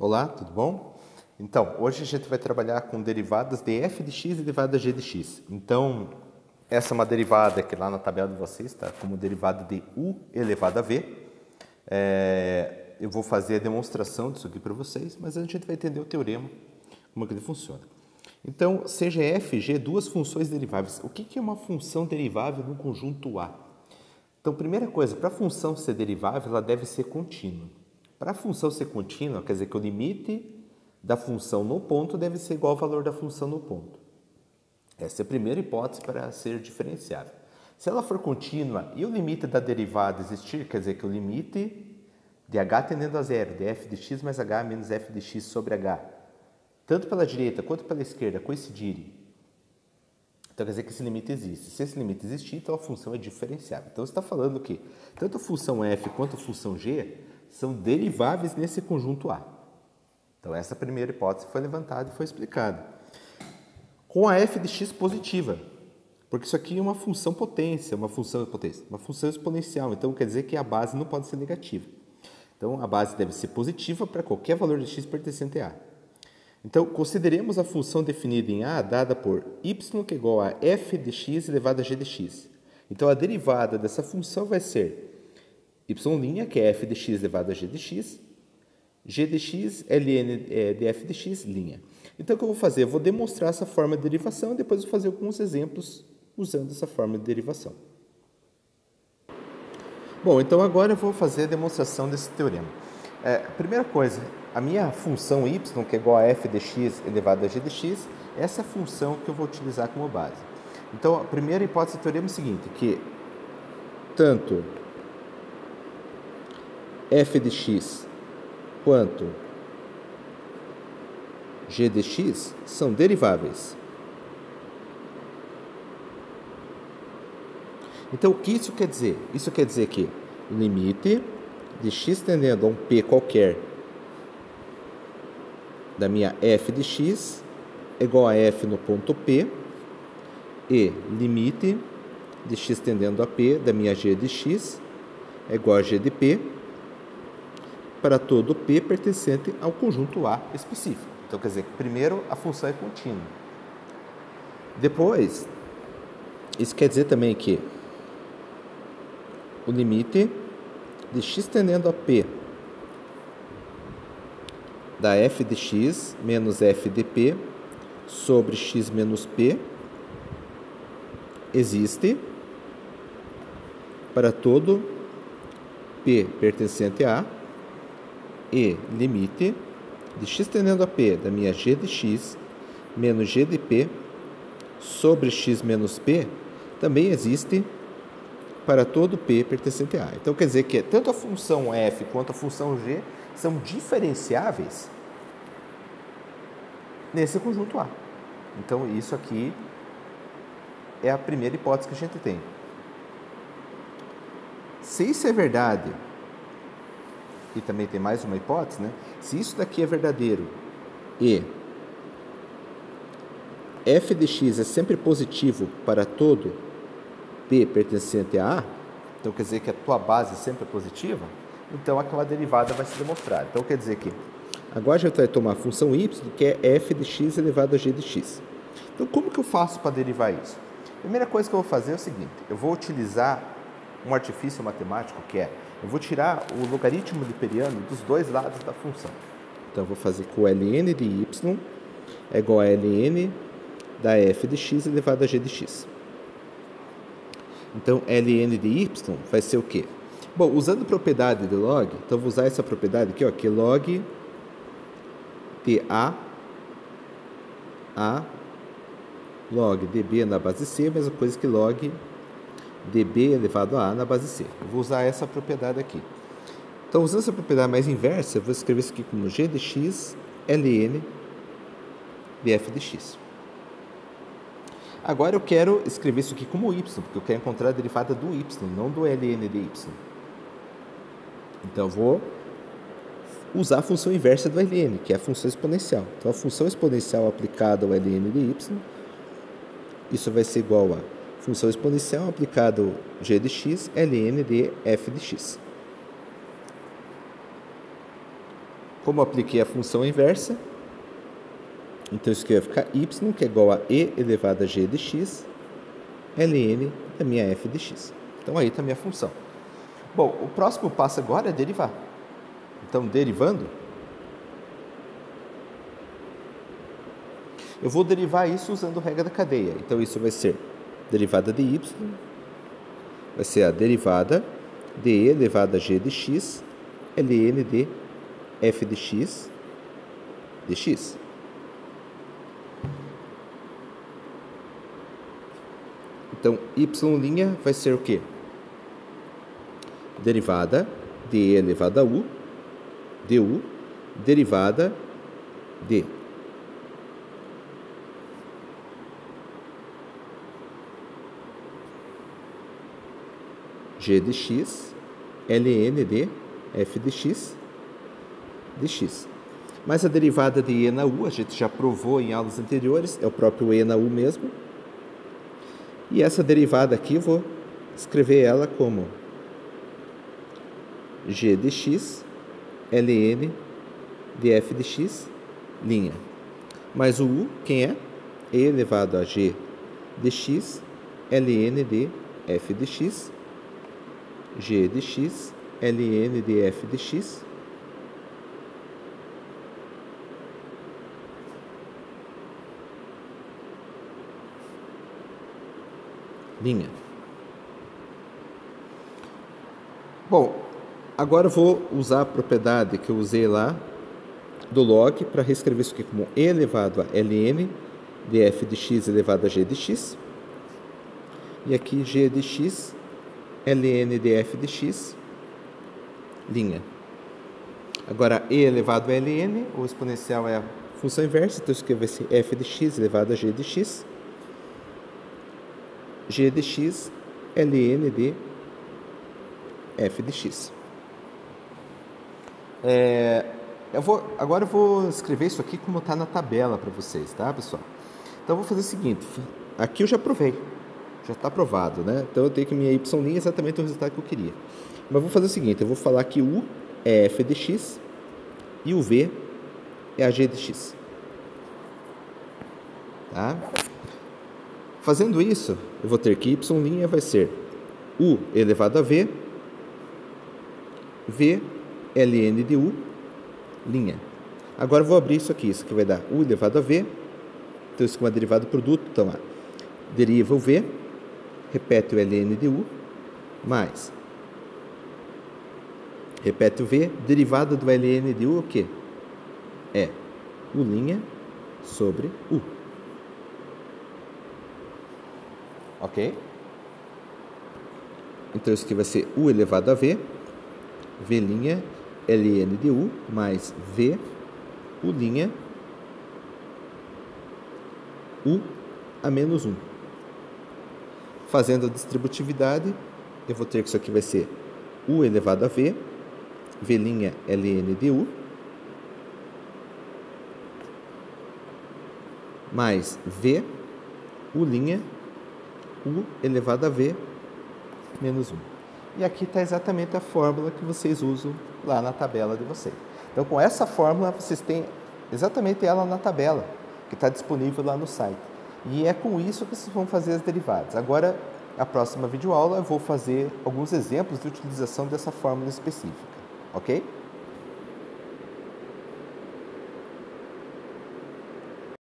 Olá, tudo bom? Então, hoje a gente vai trabalhar com derivadas de f de x e derivada g de x. Então, essa é uma derivada que lá na tabela de vocês está como derivada de u elevado a v. Eu vou fazer a demonstração disso aqui para vocês, mas a gente vai entender o teorema, como é que ele funciona. Então, seja f e g duas funções deriváveis. O que é uma função derivável no conjunto A? Então, primeira coisa, para a função ser derivável, ela deve ser contínua. Para a função ser contínua, quer dizer que o limite da função no ponto deve ser igual ao valor da função no ponto. Essa é a primeira hipótese para ser diferenciável. Se ela for contínua e o limite da derivada existir, quer dizer que o limite de h tendendo a zero, de f de x mais h menos f de x sobre h, tanto pela direita quanto pela esquerda, coincidirem, então quer dizer que esse limite existe. Se esse limite existir, então a função é diferenciável. Então você está falando que tanto a função f quanto a função g são deriváveis nesse conjunto A. Então essa primeira hipótese foi levantada e foi explicada. Com a f de x positiva, porque isso aqui é uma função potência, uma função exponencial, então quer dizer que a base não pode ser negativa. Então a base deve ser positiva para qualquer valor de x pertencente a A. Então, consideremos a função definida em A dada por y que é igual a f de x elevado a g de x. Então, a derivada dessa função vai ser y', que é f de x elevado a g de x, g de x, ln de f de x'. Então, o que eu vou fazer? Eu vou demonstrar essa forma de derivação e depois vou fazer alguns exemplos usando essa forma de derivação. Bom, então agora eu vou fazer a demonstração desse teorema. Primeira coisa, a minha função y, que é igual a f de x elevado a g de x, essa é a função que eu vou utilizar como base. Então, a primeira hipótese do teorema é o seguinte, que tanto f de x quanto g de x são deriváveis. Então, o que isso quer dizer? Isso quer dizer que o limite de x tendendo a um p qualquer da minha f de x é igual a f no ponto P e limite de x tendendo a p da minha g de x é igual a g de p para todo P pertencente ao conjunto A específico. Então, quer dizer que primeiro a função é contínua. Depois, isso quer dizer também que o limite de x tendendo a P da f de x menos f de p sobre x menos p existe para todo P pertencente a A e limite de x tendendo a P da minha g de x menos g de p sobre x menos p também existe para todo P pertencente a A. Então, quer dizer que tanto a função f quanto a função g são diferenciáveis nesse conjunto A. Então, isso aqui é a primeira hipótese que a gente tem. Se isso é verdade, e também tem mais uma hipótese, né? Se isso daqui é verdadeiro e f de x é sempre positivo para todo P pertencente a A, então quer dizer que a tua base sempre é positiva, então aquela derivada vai se demonstrar. Então quer dizer que agora a gente vai tomar a função y, que é f de x elevado a g de x. Então como que eu faço para derivar isso? A primeira coisa que eu vou fazer é o seguinte, eu vou utilizar um artifício matemático que é, eu vou tirar o logaritmo lipeiriano dos dois lados da função. Então eu vou fazer que o ln de y é igual a ln da f de x elevado a g de x. Então, ln de y vai ser o quê? Bom, usando a propriedade de log, então vou usar essa propriedade aqui, ó, que log de a log db na base c é a mesma coisa que log db elevado a na base c. Eu vou usar essa propriedade aqui. Então, usando essa propriedade mais inversa, eu vou escrever isso aqui como g de x ln de f de x. Agora eu quero escrever isso aqui como y, porque eu quero encontrar a derivada do y, não do ln de y. Então, eu vou usar a função inversa do ln, que é a função exponencial. Então, a função exponencial aplicada ao ln de y, isso vai ser igual a função exponencial aplicada ao g de x, ln de f de x. Como eu apliquei a função inversa, então isso aqui vai ficar y, que é igual a e elevado a g de x, ln da minha f de x. Então aí está a minha função. Bom, o próximo passo agora é derivar. Então, derivando, eu vou derivar isso usando regra da cadeia. Então, isso vai ser derivada de y, vai ser a derivada de e elevado a g de x, ln de f de x, dx. Então, y' vai ser o quê? Derivada de e elevado a u, du, derivada de g de x, ln de f de x, dx. Mas a derivada de e na u, a gente já provou em aulas anteriores, é o próprio e na u mesmo. E essa derivada aqui, eu vou escrever ela como g de x, ln de f de x, linha. Mas o u, quem é? E elevado a g de x, ln de f de x, g de x, ln de f de x, linha. Bom, agora eu vou usar a propriedade que eu usei lá do log para reescrever isso aqui como e elevado a ln de f de x elevado a g de x. E aqui g de x, ln de f de x, linha. Agora, e elevado a ln, o exponencial é a função inversa, então isso aqui vai ser f de x elevado a g de x. G de x, ln de f de x. Agora eu vou escrever isso aqui como está na tabela para vocês, tá, pessoal? Então, eu vou fazer o seguinte. Aqui eu já provei. Já está provado, né? Então, eu tenho que minha y' é exatamente o resultado que eu queria. Mas eu vou fazer o seguinte. Eu vou falar que u é f de x e o v é a g de x. Tá? Fazendo isso, eu vou ter que y' vai ser u elevado a v, v ln de u, linha. Agora eu vou abrir isso aqui vai dar u elevado a v, então isso aqui é uma derivada do produto, então deriva o v, repete o ln de u, mais, repete o v, derivada do ln de u, o quê? É u' sobre u. Ok? Então, isso aqui vai ser u elevado a v, v' ln de u, mais v, u', u a menos 1. Fazendo a distributividade, eu vou ter que isso aqui vai ser u elevado a v, v' ln de u, mais v, u', u elevado a v menos 1. E aqui está exatamente a fórmula que vocês usam lá na tabela de vocês. Então, com essa fórmula, vocês têm exatamente ela na tabela, que está disponível lá no site. E é com isso que vocês vão fazer as derivadas. Agora, a próxima videoaula, eu vou fazer alguns exemplos de utilização dessa fórmula específica. Ok?